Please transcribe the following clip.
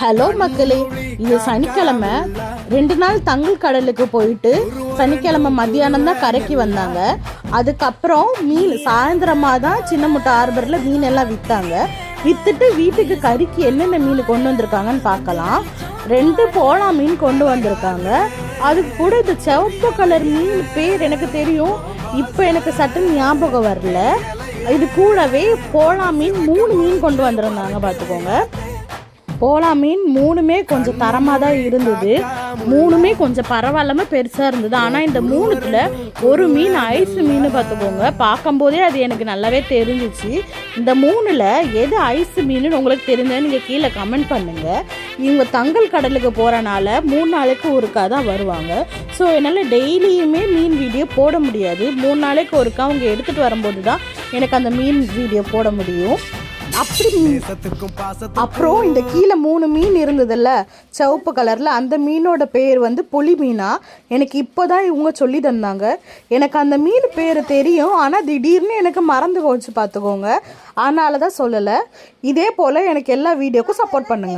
Hello மக்களே, இது சனிக்கிழமை 2 நாள் தங்கல் கடலுக்கு போயிட்டு சனிக்கிழமை மத்தியானம் தான் கரைக்கு வந்தாங்க. அதுக்கப்புறம் மீன் சாயந்தரமாக தான் சின்ன முட்டை ஹார்பரில் மீன் எல்லாம் விற்றாங்க. விற்றுட்டு வீட்டுக்கு கறிக்கு என்னென்ன மீன் கொண்டு வந்திருக்காங்கன்னு பார்க்கலாம். 2 போலா மீன் கொண்டு வந்திருக்காங்க. அதுக்கு கூட இந்த சிவப்பு கலர் மீன் பேர் எனக்கு தெரியும், இப்போ எனக்கு சட்டுன்னு ஞாபகம் வரல. இது கூடவே போலா மீன் 3 மீன் கொண்டு வந்திருந்தாங்க. பார்த்துக்கோங்க, போலா மீன் 3மே கொஞ்சம் தரமாக தான் இருந்தது. 3மே கொஞ்சம் பரவாயில்லாமல் பெருசாக இருந்தது. ஆனால் இந்த 3த்துல ஒரு மீன் ஐஸ் மீன். பார்த்துக்கோங்க, பார்க்கும்போதே அது எனக்கு நல்லாவே தெரிஞ்சிச்சு. இந்த 3ல் எது ஐஸ் மீனுன்னு உங்களுக்கு தெரிஞ்சதுன்னு நீங்கள் கீழே கமெண்ட் பண்ணுங்கள். இவங்க தங்கல் கடலுக்கு போகிறனால 3 நாளைக்கு ஒருக்கா தான் வருவாங்க. ஸோ என்னால் டெய்லியுமே மீன் வீடியோ போட முடியாது. 3 நாளைக்கு ஒருக்கா அவங்க எடுத்துகிட்டு வரும்போது தான் எனக்கு அந்த மீன் வீடியோ போட முடியும். அப்புறம் இந்த கீழே 3 மீன் இருந்ததுல்ல சிவப்பு கலரில், அந்த மீனோட பேர் வந்து புளி மீனா. எனக்கு இப்போ தான் இவங்க சொல்லி தந்தாங்க. எனக்கு அந்த மீன் பேர் தெரியும், ஆனால் திடீர்னு எனக்கு மறந்து போச்சு. பார்த்துக்கோங்க, அதனால தான் சொல்லலை. இதே போல் எனக்கு எல்லா வீடியோக்கும் சப்போர்ட் பண்ணுங்கள்.